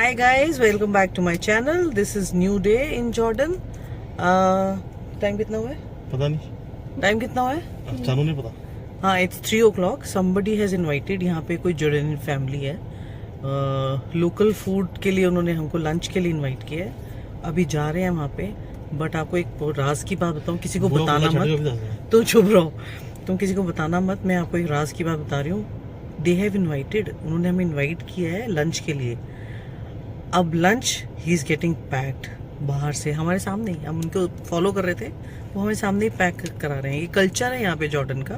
Hi guys, welcome back to my channel. This is new day in Jordan. Time कितना हुआ है? पता नहीं टाइम कितना हुआ है? चानू नहीं पता. हाँ, it's 3 o'clock. Somebody has invited. यहाँ पे कोई जॉर्डनियन फैमिली है. लोकल फूड के लिए उन्होंने हमको लंच के लिए इनवाइट किया है. अभी जा रहे हैं वहाँ पे. बट आपको एक राज की बात बताऊँ, किसी को बताना मत. तो चुप रहो, तुम किसी को बताना मत. मैं आपको एक राज की बात बता रही हूँ. दे हैव इन्वाइटेड, उन्होंने हमें इन्वाइट किया है लंच के लिए. अब lunch he is getting packed बाहर से, हमारे सामने ही. हम उनको फॉलो कर रहे थे, वो हमें सामने ही पैक करा रहे हैं. ये कल्चर है यहाँ पे जॉर्डन का.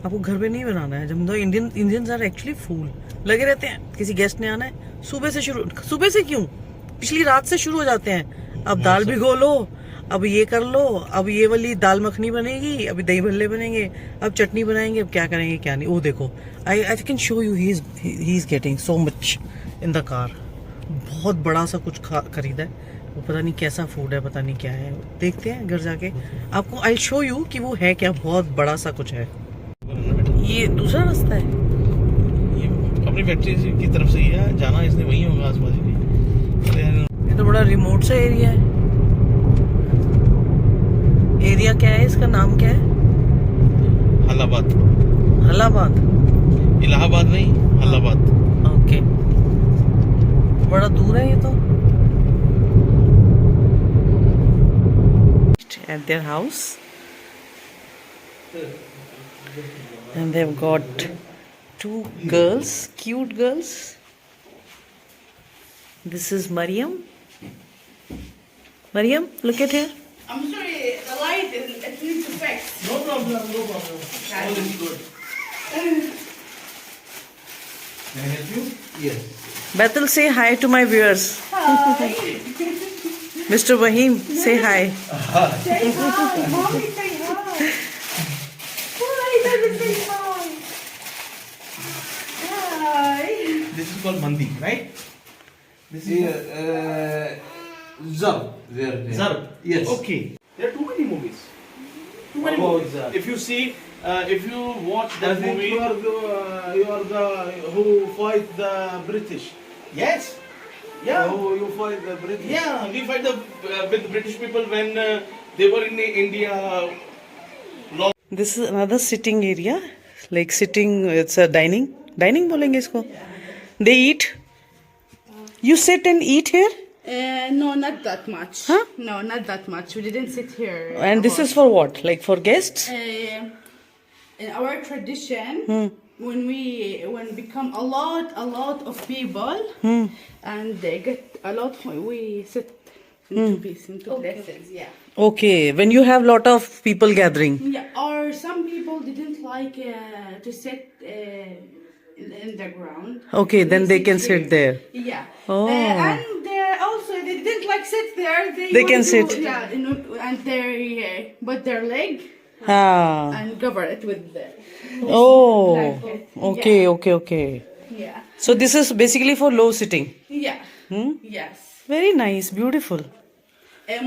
आपको घर पे नहीं बनाना है. जब इंडियंस आर एक्चुअली फूल लगे रहते हैं. किसी गेस्ट ने आना है, सुबह से क्यों, पिछली रात से शुरू हो जाते हैं. अब दाल भिगो लो, अब ये कर लो, अब ये वाली दाल मखनी बनेगी, अभी दही भल्ले बनेंगे, अब चटनी बनाएंगे, अब क्या करेंगे क्या नहीं. वो देखो, I can show you, he is getting so much in the car. बहुत बड़ा सा कुछ खरीदा है. वो पता नहीं कैसा फूड है, पता नहीं क्या है. देखते हैं घर जाके आपको. आई शो यू कि वो है क्या. बहुत बड़ा सा कुछ है. ये दूसरा रास्ता है, ये अपनी फैक्ट्री की तरफ से ही है जाना. इसने वही होगा आसपास ही. ये तो बड़ा रिमोट सा एरिया है. एरिया क्या है, इसका नाम क्या है? हलाबाद. हलाबाद. इलाहाबाद नहीं, हलाबाद. ओके, बड़ा दूर है ये तो. At their house, and they've got 2 girls, cute girls. This is Mariam. Mariam, look at here. I'm sorry, the light is, it needs to fix. No problem. All is good. Can I help you? Yes. Bethel, say hi to my viewers. Hi. Mr. Wahim, say hi. Say hi. Mommy, say hi. Why doesn't say hi? Hi. This is called mandi, right? This is Zarb. Zarb. Yes. Okay. There are too many movies. Too many About movies. Zarb. If you see, if you watch I that think movie, you are the who fight the British. yes, yeah. Oh, you fight the British. Yeah, we fight with British people when they were in India. This is another sitting area, like sitting. It's a dining. Dining बोलेंगे इसको. They eat. You sit and eat here, No, not that much. Huh? No, not that much. We didn't sit here. and this is for what? Like for guests? In our tradition, when become a lot of people, and they get a lot, we sit into places. Yeah. Okay, when you have lot of people gathering. Yeah. Or some people didn't like to sit in the ground. Okay, then they can sit here. there. Yeah. Oh. And also they didn't like sit there. They They want can to- sit. Yeah, and they put their leg Ah. and cover it with the. Oh. blanket. Okay, okay. Yeah. So this is basically for low sitting. Yeah. Yes. Very nice, beautiful.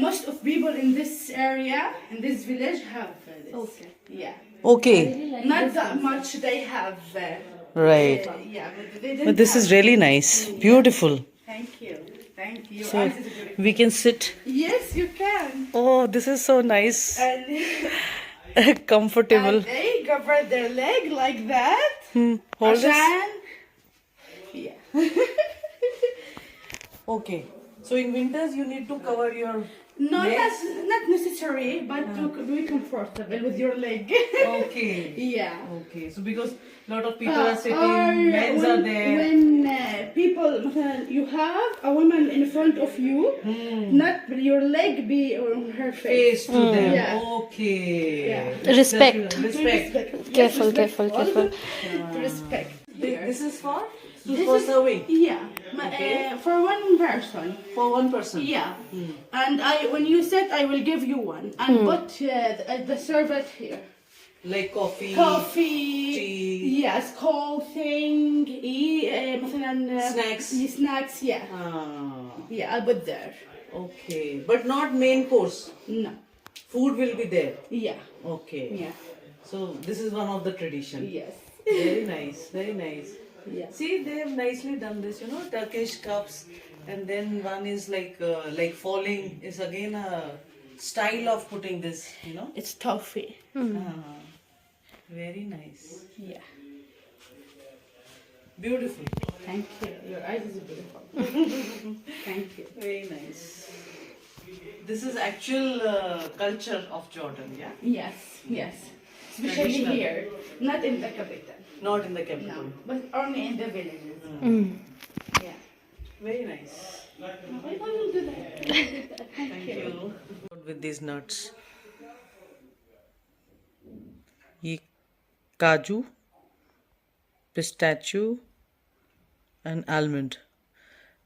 Most of people in this area, in this village, have this. Okay. Yeah. Okay, Not that much they have. right. Yeah, but they didn't. But this is have. really nice, beautiful. Thank you. Thank you. So And this is beautiful. we can sit. Yes, you can. Oh, this is so nice, And, comfortable. and they cover their leg like that. Hold this. عشان- Yeah. Okay. So in winters you need to cover your. No, legs? not necessary, but to be comfortable with your leg. Okay. Yeah. Okay. So because lot of people are sitting, Or men's are there. When people, مثلا, you have a woman in front of you, not your leg be on her face. Face to them. Yeah. Okay. Yeah. Respect. Respect. Careful, Yes, careful, respectful. careful. To respect. This is for This for is- serving Yeah. Okay. For one person. for one person. Yeah. And when you sit, I will give you one. And put the servant here. Like coffee. Coffee. tea. Yes, cold thing. مثلا Snacks. Snacks, yeah. Ah, Yeah, I'll put there. okay. But not main course. No. Food will be there. Yeah. Okay. Yeah. So this is one of the tradition. Yes. Very nice. Very nice. Yeah. See, they have nicely done this, Turkish cups, and then one is like falling is again a style of putting this, you know. It's toffee. Ah, very nice, Yeah. beautiful, Thank you. Your eyes is beautiful. Thank you. very nice. This is actual culture of Jordan, yeah. Yes, yes. Especially Traditional. here, not in the capital. Not in the No, capital. but only in the villages. Yeah. Very nice. I will do that. Thank you. With these nuts. ये काजू, pistachio, and almond.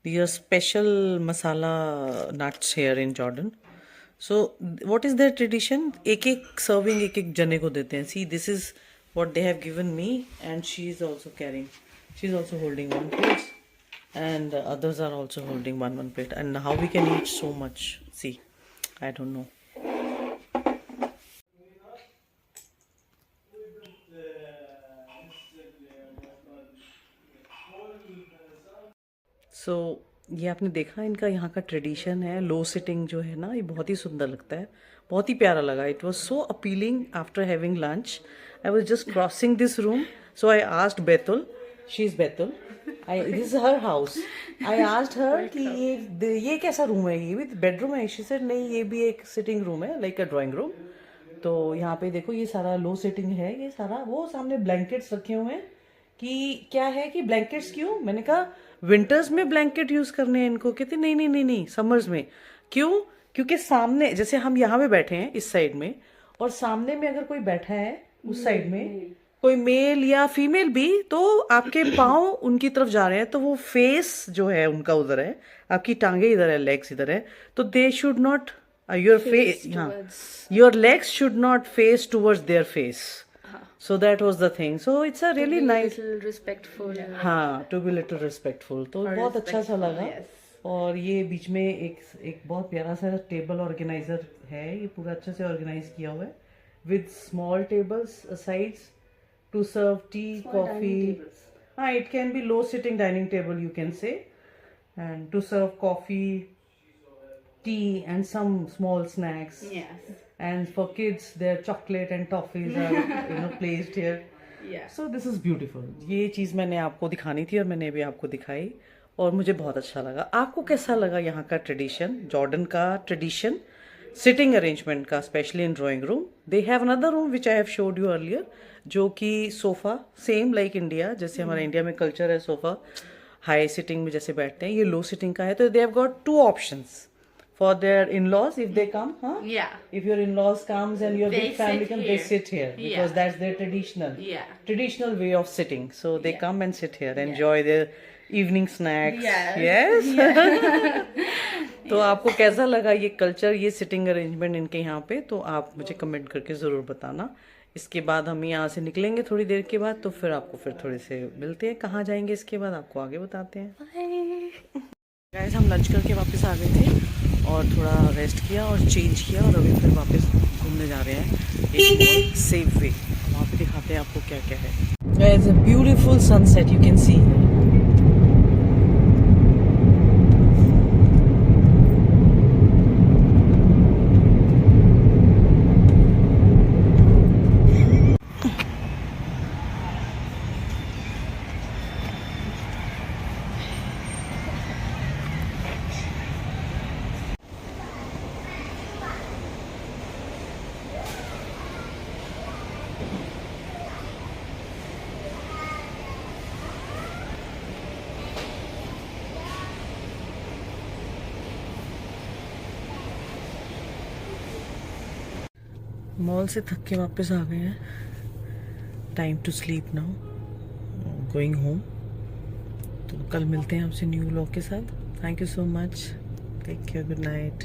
These are special masala nuts here in Jordan. So, what is their tradition? एक serving एक जने को देते हैं. See, this is what they have given me, and she is also carrying. She is also holding one plate, and others are also holding one plate. And how we can eat so much? See, I don't know. सो ये आपने देखा इनका यहाँ का tradition है. लो sitting जो है ना, ये बहुत ही सुंदर लगता है, बहुत ही प्यारा लगा. It was so appealing after having lunch. I was just crossing this room, so I asked Betul, she is Betul, this is her house. I asked her कि ये कैसा रूम है, ये भी बेडरूम है? शी सेड नहीं, ये भी एक सिटिंग रूम है, लाइक अ ड्राइंग रूम. तो यहाँ पे देखो ये सारा लो सिटिंग है, ये सारा. वो सामने ब्लैंकेट्स रखे हुए हैं कि क्या है कि ब्लैंकेट्स क्यों? मैंने कहा विंटर्स में ब्लैंकेट यूज करने हैं इनको. कहते नहीं समर्स में. क्यों? क्योंकि सामने जैसे हम यहाँ पे बैठे हैं इस साइड में, और सामने में अगर कोई बैठा है उस साइड में, कोई मेल या फीमेल भी, तो आपके पाँव उनकी तरफ जा रहे हैं, तो वो फेस जो है उनका उधर है, आपकी टांगे इधर है, लेग्स इधर है, तो they should not your face, हाँ, your legs should not face towards their face. So that was the thing. So it's a really nice. Little respectful. हाँ, to be little respectful. तो बहुत अच्छा सा लगा. और ये बीच में एक बहुत प्यारा सा टेबल ऑर्गेनाइजर है. ये पूरा अच्छे से ऑर्गेनाइज किया हुआ है with small tables sides to serve tea, coffee. हाँ, it can be low sitting dining table you can say, and to serve coffee, tea, and some small snacks. Yes. And for kids, their chocolate and toffees are placed here. Yeah. So this is beautiful. ये चीज़ मैंने आपको दिखानी थी और मैंने अभी आपको दिखाई और मुझे बहुत अच्छा लगा. आपको कैसा लगा यहाँ का ट्रेडिशन, जॉर्डन का ट्रेडिशन, सिटिंग अरेंजमेंट का, specially in drawing room? They have another room which I have showed you earlier, जो कि सोफ़ा सेम लाइक इंडिया, जैसे हमारे इंडिया में कल्चर है सोफ़ा हाई सिटिंग में जैसे बैठते हैं, ये लो सिटिंग का है. तो they have got 2 options for their in-laws if they come, huh? Yeah. If your in-laws comes and your They big family sit comes, here. they sit here because Yeah. that's their traditional way of sitting. So they come and sit here, enjoy their evening snacks. Yes. तो आपको कैसा लगा ये culture, ये sitting arrangement इनके यहाँ पे? तो आप मुझे कमेंट करके ज़रूर बताना. इसके बाद हम यहाँ से निकलेंगे थोड़ी देर के बाद, तो फिर आपको फिर थोड़े से मिलते हैं. कहाँ जाएंगे इसके बाद आपको आगे बताते हैं. गाइस, हम लंच करके वापस आ गए थे और थोड़ा रेस्ट किया और चेंज किया और अभी फिर वापस घूमने जा रहे हैं एक सेफ वे. वहाँ पे दिखाते हैं आपको क्या क्या है. Guys, a beautiful sunset you can see. Mall से थक के वापस आ गए हैं. Time to sleep now, going home. तो कल मिलते हैं आपसे न्यू व्लॉग के साथ. Thank you so much. Take care. Good night.